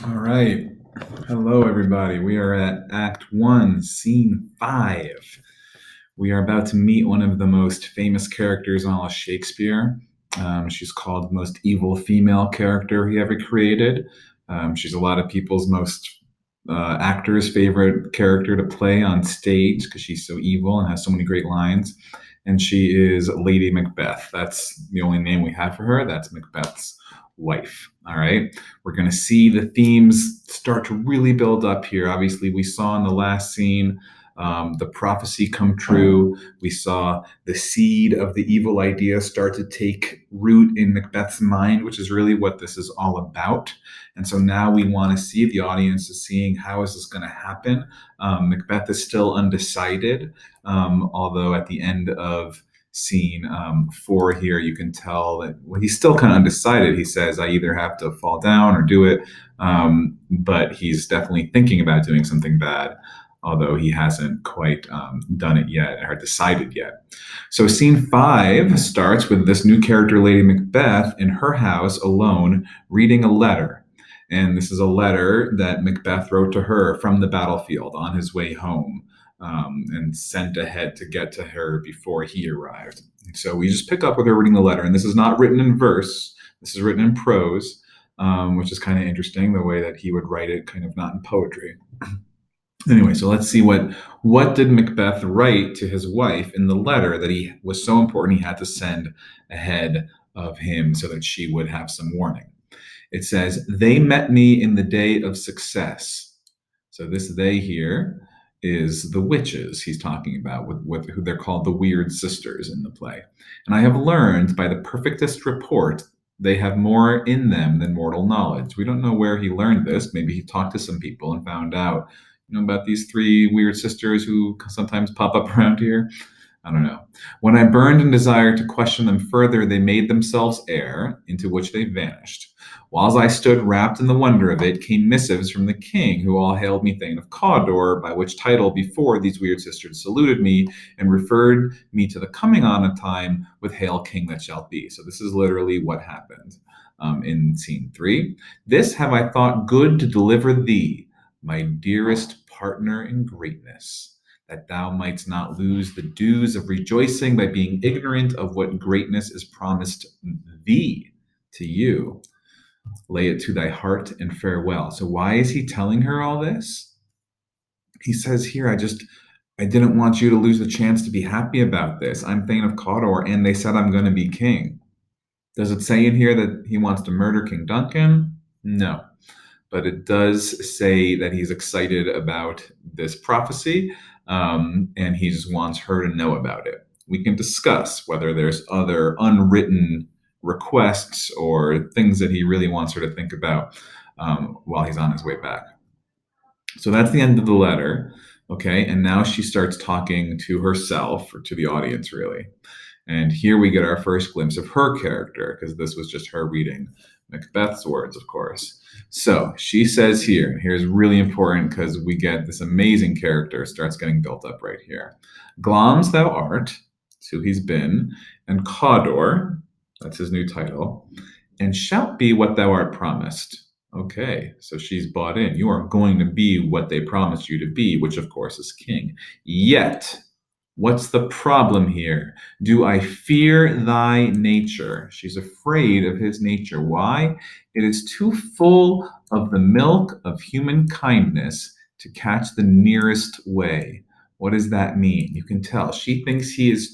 All right. Hello, everybody. We are at Act 1, Scene 5. We are about to meet one of the most famous characters in all of Shakespeare. She's called the most evil female character he ever created. She's a lot of people's actors' favorite character to play on stage because she's so evil and has so many great lines. And she is Lady Macbeth. That's the only name we have for her. That's Macbeth's wife. All right. We're going to see the themes start to really build up here. Obviously, we saw in the last scene the prophecy come true. We saw the seed of the evil idea start to take root in Macbeth's mind, which is really what this is all about. And so now we want to see, the audience is seeing, how is this going to happen? Macbeth is still undecided, although at the end of scene 4 here, you can tell that he's still kind of undecided. He says, I either have to fall down or do it. But he's definitely thinking about doing something bad, although he hasn't quite done it yet or decided yet. So scene 5 starts with this new character, Lady Macbeth, in her house alone, reading a letter. And this is a letter that Macbeth wrote to her from the battlefield on his way home, and sent ahead to get to her before he arrived. So we just pick up with her reading the letter. And this is not written in verse, this is written in prose, which is kind of interesting, the way that he would write it, kind of not in poetry. Anyway, so let's see what did Macbeth write to his wife in the letter that he was so important he had to send ahead of him so that she would have some warning. It says, they met me in the day of success. So this they here is the witches he's talking about, with who they're called the Weird Sisters in the play. And I have learned by the perfectest report they have more in them than mortal knowledge. We don't know where he learned this. Maybe he talked to some people and found out, about these 3 weird sisters who sometimes pop up around here. I don't know. When I burned in desire to question them further, they made themselves air, into which they vanished. Whiles I stood wrapped in the wonder of it, came missives from the king, who all hailed me Thane of Cawdor, by which title before these weird sisters saluted me, and referred me to the coming on a time with Hail King that shall be. So this is literally what happened in scene 3. This have I thought good to deliver thee, my dearest partner in greatness, that thou mightst not lose the dues of rejoicing by being ignorant of what greatness is promised thee, to you. Lay it to thy heart and farewell. So why is he telling her all this? He says here, I didn't want you to lose the chance to be happy about this. I'm Thane of Cawdor, and they said I'm going to be king. Does it say in here that he wants to murder King Duncan? No. But it does say that he's excited about this prophecy, and he just wants her to know about it. We can discuss whether there's other unwritten requests or things that he really wants her to think about while he's on his way back. So that's the end of the letter. Okay, and now she starts talking to herself, or to the audience, really. And here we get our first glimpse of her character, because this was just her reading Macbeth's words, of course. So she says here, and here's really important because we get this amazing character starts getting built up right here. Glamis thou art, that's who he's been, and Cawdor, that's his new title, and shalt be what thou art promised. Okay, so she's bought in. You are going to be what they promised you to be, which of course is king. Yet, what's the problem here? Do I fear thy nature? She's afraid of his nature. Why? It is too full of the milk of human kindness to catch the nearest way. What does that mean? You can tell. She thinks he is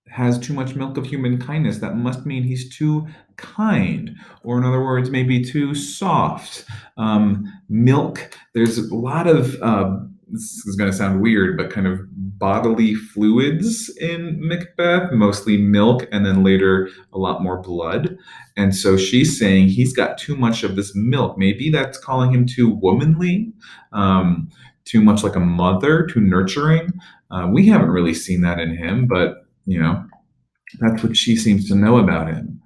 has too much milk of human kindness. That must mean he's too kind, or in other words, maybe too soft. Milk, there's a lot of, this is going to sound weird, but kind of bodily fluids in Macbeth, mostly milk, and then later a lot more blood. And so she's saying he's got too much of this milk. Maybe that's calling him too womanly, too much like a mother, too nurturing. We haven't really seen that in him, but that's what she seems to know about him.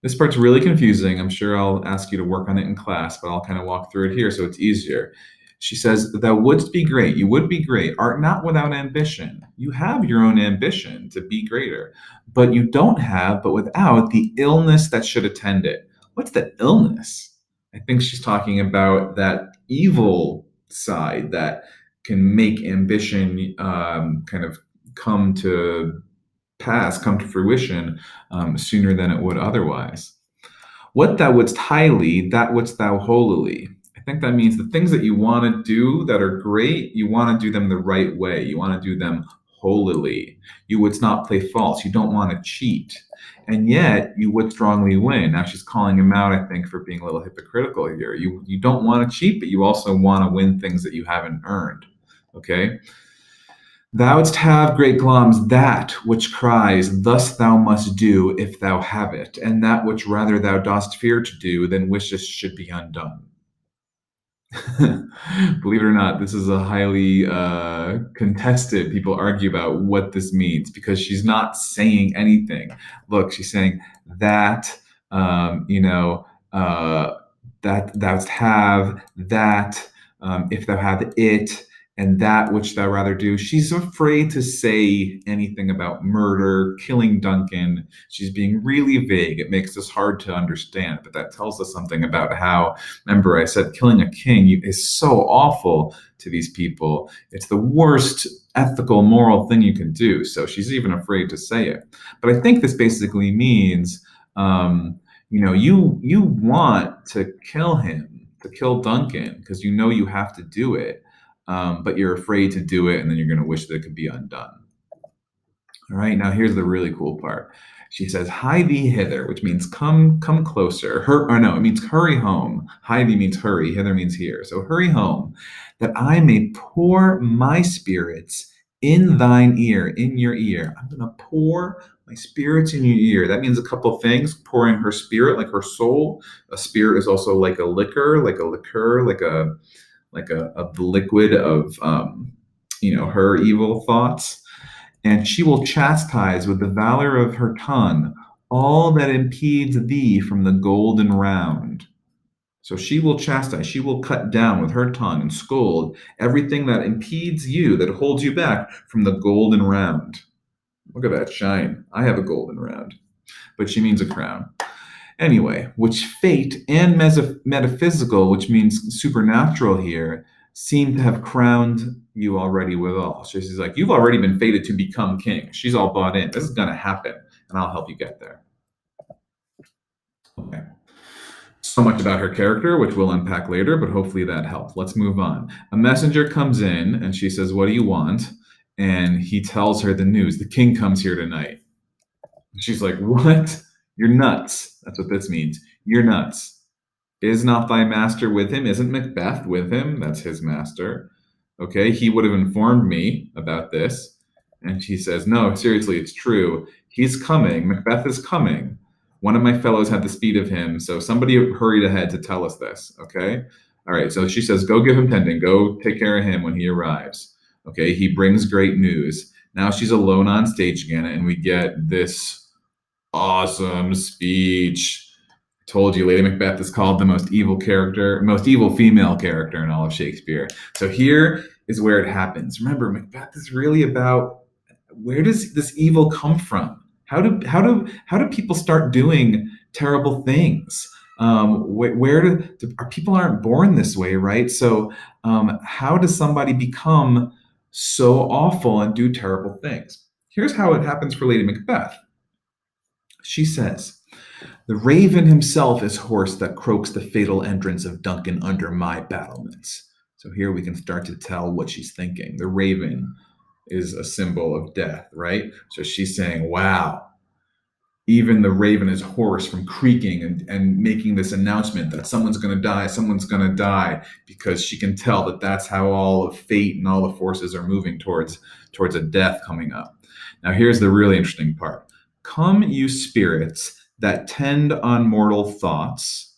This part's really confusing. I'm sure I'll ask you to work on it in class, but I'll kind of walk through it here so it's easier. She says, thou wouldst be great, you would be great, art not without ambition. You have your own ambition to be greater, but you don't have, but without, the illness that should attend it. What's the illness? I think she's talking about that evil side that can make ambition kind of come to pass, come to fruition sooner than it would otherwise. What thou wouldst highly, that wouldst thou holily. I think that means the things that you want to do that are great, you want to do them the right way. You want to do them holily. You would not play false. You don't want to cheat. And yet you would strongly win. Now she's calling him out, I think, for being a little hypocritical here. You don't want to cheat, but you also want to win things that you haven't earned. Okay? Thou wouldst have, great Glamis, that which cries, thus thou must do if thou have it, and that which rather thou dost fear to do than wishest should be undone. Believe it or not, this is a highly contested. People argue about what this means because she's not saying anything. Look, she's saying that, you know, that thou'st have, that if thou have it, and that which thou rather do. She's afraid to say anything about murder, killing Duncan. She's being really vague. It makes this hard to understand, but that tells us something about how, remember, I said killing a king is so awful to these people. It's the worst ethical, moral thing you can do. So she's even afraid to say it. But I think this basically means, you want to kill him, to kill Duncan, because you know you have to do it. But you're afraid to do it, and then you're going to wish that it could be undone. All right, now here's the really cool part. She says, "Hie thee hither," which means come closer. It means hurry home. Hie thee means hurry. Hither means here. So hurry home, that I may pour my spirits in thine ear, in your ear. I'm going to pour my spirits in your ear. That means a couple things. Pouring her spirit, like her soul. A spirit is also like a liquor, like a liquid of her evil thoughts. And she will chastise with the valor of her tongue all that impedes thee from the golden round. So she will chastise, she will cut down with her tongue and scold everything that impedes you, that holds you back from the golden round. Look at that shine. I have a golden round. But she means a crown. Anyway, which fate and metaphysical, which means supernatural here, seem to have crowned you already withal. So she's like, you've already been fated to become king. She's all bought in. This is going to happen, and I'll help you get there. Okay. So much about her character, which we'll unpack later, but hopefully that helped. Let's move on. A messenger comes in, and she says, "What do you want?" And he tells her the news. The king comes here tonight. She's like, "What? You're nuts." That's what this means. You're nuts. Is not thy master with him? Isn't Macbeth with him? That's his master. Okay, he would have informed me about this. And she says, "No, seriously, it's true. He's coming. Macbeth is coming. One of my fellows had the speed of him, so somebody hurried ahead to tell us this." Okay? All right, so she says, "Go give him tending. Go take care of him when he arrives." Okay, he brings great news. Now she's alone on stage again, and we get this awesome speech. I told you, Lady Macbeth is called the most evil female character in all of Shakespeare. So here is where it happens. Remember, Macbeth is really about, where does this evil come from? How do people start doing terrible things? People aren't born this way, right? So how does somebody become so awful and do terrible things? Here's how it happens for Lady Macbeth. She says, "The raven himself is hoarse that croaks the fatal entrance of Duncan under my battlements." So here we can start to tell what she's thinking. The raven is a symbol of death, right? So she's saying, wow, even the raven is hoarse from creaking and making this announcement that someone's going to die, because she can tell that that's how all of fate and all the forces are moving towards a death coming up. Now here's the really interesting part. "Come, you spirits that tend on mortal thoughts."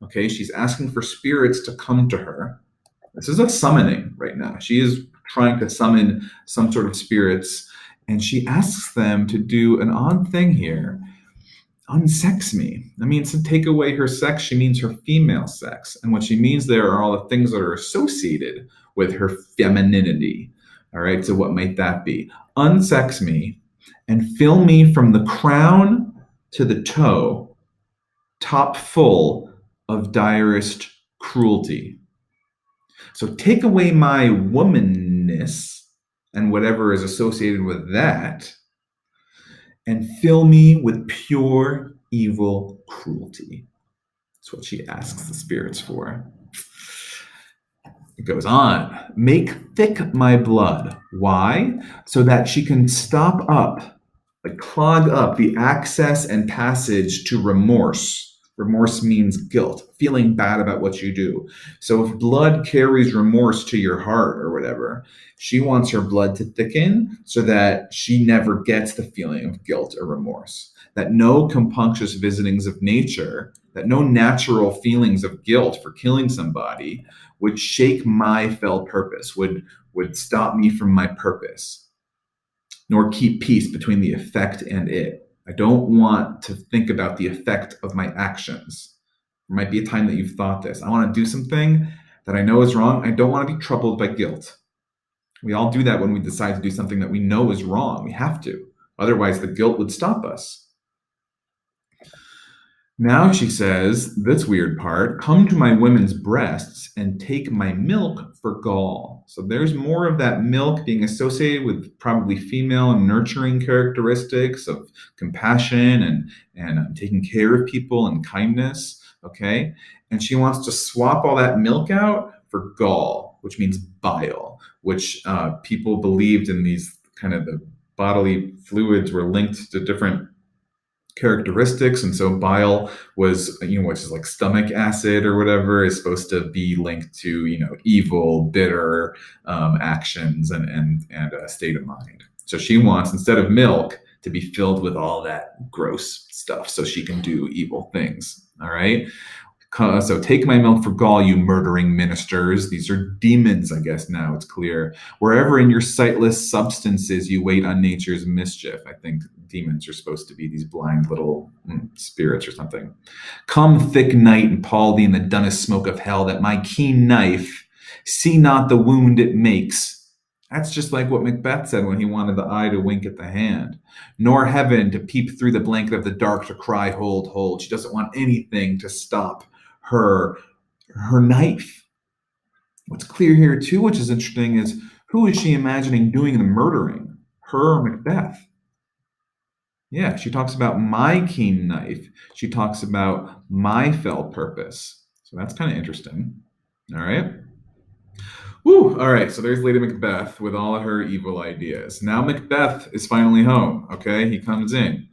Okay, she's asking for spirits to come to her. This is a summoning right now. She is trying to summon some sort of spirits, and she asks them to do an odd thing here. Unsex me. That means to take away her sex. She means her female sex. And what she means there are all the things that are associated with her femininity. All right, so what might that be? Unsex me and fill me from the crown to the toe top full of direst cruelty. So take away my womanness and whatever is associated with that, and fill me with pure evil cruelty. That's what she asks the spirits for. It goes on. Make thick my blood. Why? So that she can stop up, like clog up the access and passage to remorse. Remorse means guilt, feeling bad about what you do. So if blood carries remorse to your heart or whatever, she wants her blood to thicken so that she never gets the feeling of guilt or remorse. That no compunctious visitings of nature, that no natural feelings of guilt for killing somebody would shake my fell purpose, would stop me from my purpose, nor keep peace between the effect and it. I don't want to think about the effect of my actions. There might be a time that you've thought this. I want to do something that I know is wrong. I don't want to be troubled by guilt. We all do that when we decide to do something that we know is wrong. We have to. Otherwise, the guilt would stop us. Now she says, this weird part, come to my women's breasts and take my milk for gall. So there's more of that milk being associated with probably female nurturing characteristics of compassion and taking care of people and kindness. Okay. And she wants to swap all that milk out for gall, which means bile, which people believed in these kind of the bodily fluids were linked to different characteristics, and so bile was, which is like stomach acid or whatever, is supposed to be linked to evil, bitter actions and a state of mind. So she wants, instead of milk, to be filled with all that gross stuff so she can do evil things. All right. So take my milk for gall, you murdering ministers. These are demons, I guess now it's clear. Wherever in your sightless substances you wait on nature's mischief. I think demons are supposed to be these blind little spirits or something. Come, thick night, and pall thee in the dunnest smoke of hell, that my keen knife see not the wound it makes. That's just like what Macbeth said when he wanted the eye to wink at the hand. Nor heaven to peep through the blanket of the dark to cry, hold, hold. She doesn't want anything to stop her knife. What's clear here too, which is interesting, is who is she imagining doing the murdering? Her or Macbeth? Yeah, she talks about my keen knife. She talks about my fell purpose. So that's kind of interesting. All right. Woo! All right, so there's Lady Macbeth with all of her evil ideas. Now Macbeth is finally home. Okay, he comes in.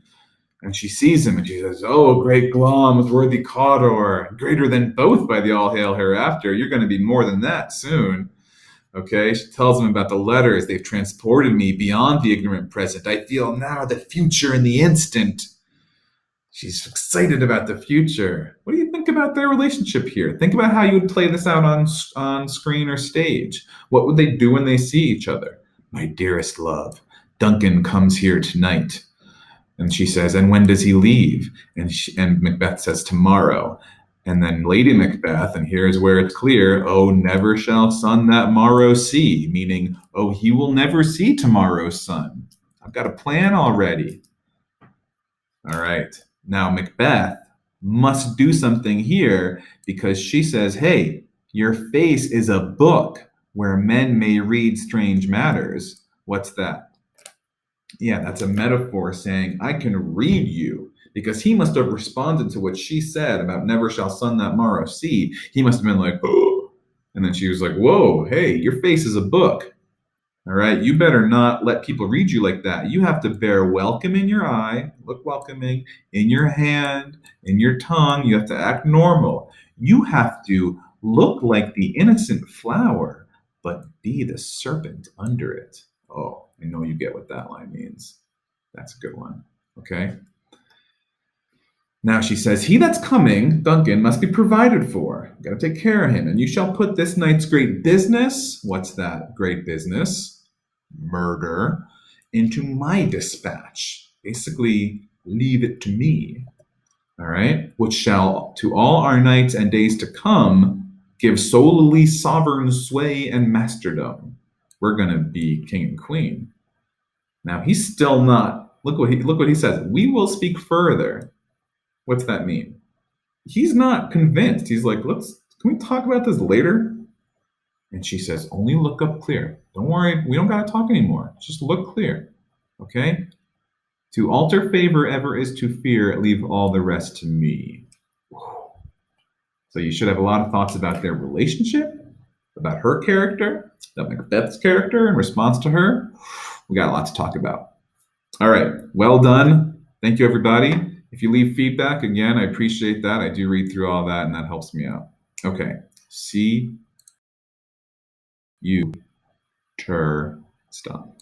And she sees him and she says, "Oh, great Glom with worthy Cawdor, greater than both by the all hail hereafter. You're going to be more than that soon." Okay, she tells him about the letters. They've transported me beyond the ignorant present. I feel now the future in the instant. She's excited about the future. What do you think about their relationship here? Think about how you would play this out on screen or stage. What would they do when they see each other? My dearest love, Duncan comes here tonight. And she says, and when does he leave? And Macbeth says, tomorrow. And then Lady Macbeth, and here's where it's clear, oh, never shall sun that morrow see, meaning, oh, he will never see tomorrow's sun. I've got a plan already. All right. Now, Macbeth must do something here because she says, hey, your face is a book where men may read strange matters. What's that? Yeah, that's a metaphor saying, I can read you, because he must have responded to what she said about never shall sun that morrow see. He must have been like, oh. And then she was like, whoa, hey, your face is a book. All right, you better not let people read you like that. You have to bear welcome in your eye, look welcoming, in your hand, in your tongue. You have to act normal. You have to look like the innocent flower, but be the serpent under it. Oh, I know you get what that line means. That's a good one. Okay. Now she says, he that's coming, Duncan, must be provided for. Got to take care of him. And you shall put this night's great business, what's that great business? Murder, into my dispatch. Basically, leave it to me. All right. Which shall to all our nights and days to come give solely sovereign sway and masterdom. We're going to be king and queen. Now he's still not. Look what he says. We will speak further. What's that mean? he's not convinced. He's like, can we talk about this later? And she says, only look up clear. Don't worry, we don't got to talk anymore. Just look clear. Okay? To alter favor ever is to fear, leave all the rest to me. So you should have a lot of thoughts about their relationship, about her character, about Macbeth's character in response to her. We got a lot to talk about. All right, well done. Thank you, everybody. If you leave feedback, again, I appreciate that. I do read through all that, and that helps me out. Okay, see you, stop.